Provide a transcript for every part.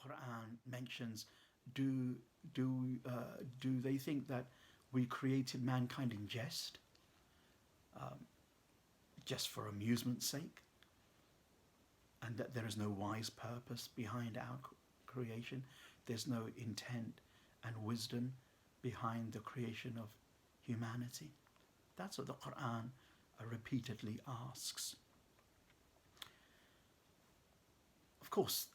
Quran mentions, do do they think that we created mankind in jest, just for amusement's sake, and that there is no wise purpose behind our creation? There's no intent and wisdom behind the creation of humanity. That's what the Quran repeatedly asks. Of course,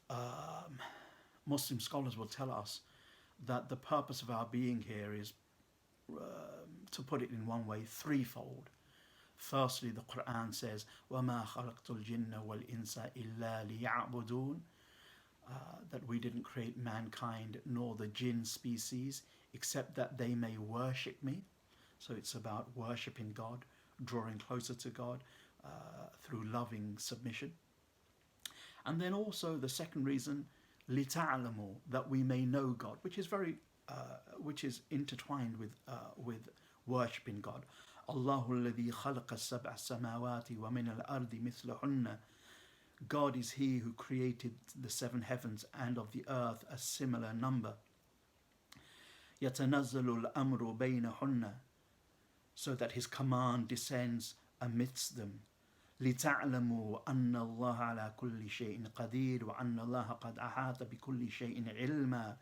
Muslim scholars will tell us that the purpose of our being here is, to put it in one way, threefold. Firstly, the Quran says, وَمَا خَلَقْتُ الْجِنَّ وَالْإِنسَ إِلَّا لِيَعْبُدُونَ, that we didn't create mankind nor the jinn species except that they may worship me. So it's about worshipping God, drawing closer to God through loving submission. And then also the second reason, لِتَعْلَمُوا, that we may know God, which is which is intertwined with worshipping God. Allahu alladhi khalaqa sab'a samawati wa min al-ardi mithlahunna. God is He who created the seven heavens and of the earth a similar number. يَتَنَزَّلُ الْأَمْرُ بَيْنَهُنَّ, so that His command descends amidst them. لِتَعْلَمُوا أَنَّ اللَّهَ عَلَى كُلِّ شَيْءٍ قَدِيرٌ وَأَنَّ اللَّهَ قَدْ أَحَاطَ بِكُلِّ شَيْءٍ عِلْمًا,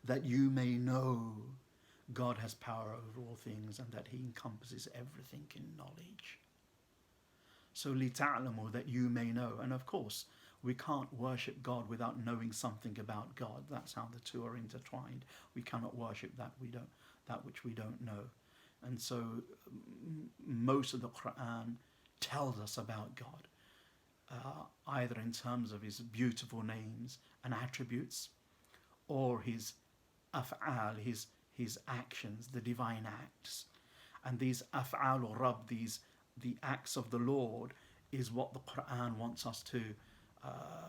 that you may know God has power over all things and that He encompasses everything in knowledge. So لِتَعْلَمُوا, that you may know. And of course, we can't worship God without knowing something about God. That's how the two are intertwined. We cannot worship that which we don't know. And so most of the Quran tells us about God, either in terms of His beautiful names and attributes, or His af'al, his actions, the divine acts. And these af'al Rabb, the acts of the Lord, is what the Quran wants us to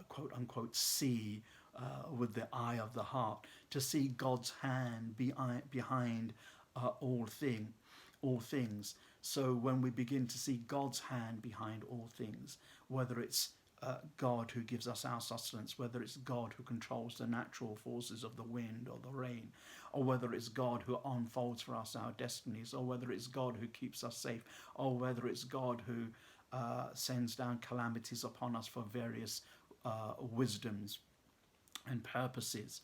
quote unquote see with the eye of the heart, to see God's hand behind all things. So when we begin to see God's hand behind all things, whether it's God who gives us our sustenance, whether it's God who controls the natural forces of the wind or the rain, or whether it's God who unfolds for us our destinies, or whether it's God who keeps us safe, or whether it's God who sends down calamities upon us for various wisdoms and purposes.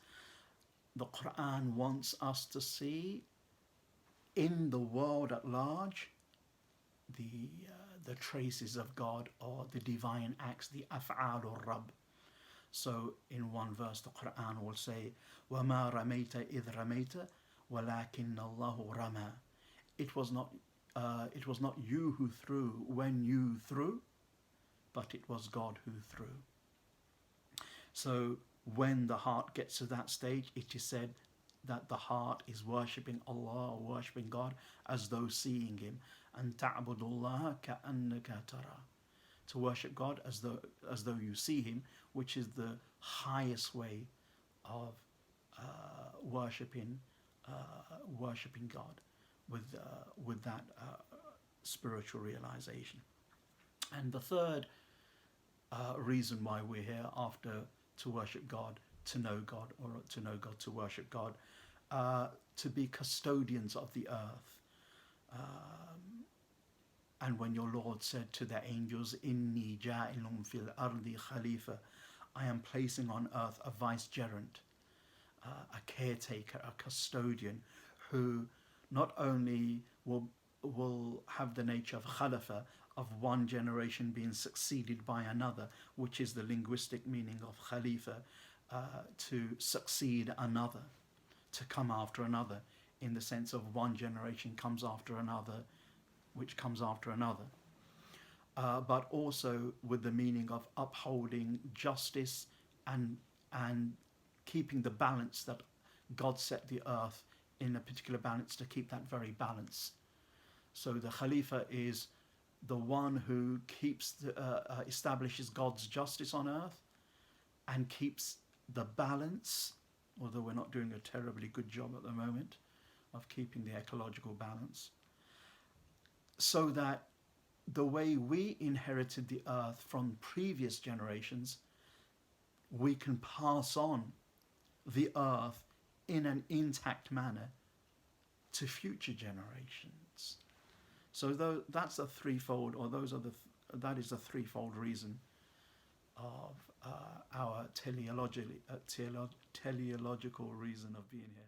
The Quran wants us to see in the world at large the traces of God, or the divine acts, the af'al Rabb. So in one verse the Quran will say, وَمَا رَمَيْتَ إِذْ رَمَيْتَ وَلَكِنَّ اللَّهُ رَمَى. It was not you who threw when you threw, but it was God who threw. So when the heart gets to that stage, it is said that the heart is worshipping Allah, worshipping God as though seeing Him. And تَعْبُدُ اللَّهَ كَأَنَّكَ تَرَى, to worship God as though you see Him, which is the highest way of worshipping God with that spiritual realization. And the third reason why we're here, after to worship God, to know God, or to know God, to worship God, to be custodians of the earth. And when your Lord said to the angels, Inni ja'ilun fil ardi khalifa, I am placing on earth a vicegerent, a caretaker, a custodian, who not only will have the nature of khalifa, of one generation being succeeded by another, which is the linguistic meaning of khalifa, to succeed another, to come after another, in the sense of one generation comes after another, which comes after another, but also with the meaning of upholding justice and keeping the balance that God set the earth in a particular balance, to keep that very balance. So the Khalifa is the one who keeps establishes God's justice on earth and keeps the balance, although we're not doing a terribly good job at the moment of keeping the ecological balance, so that the way we inherited the earth from previous generations, we can pass on the earth in an intact manner to future generations. So that's a threefold, or that is a threefold reason of our teleological reason of being here.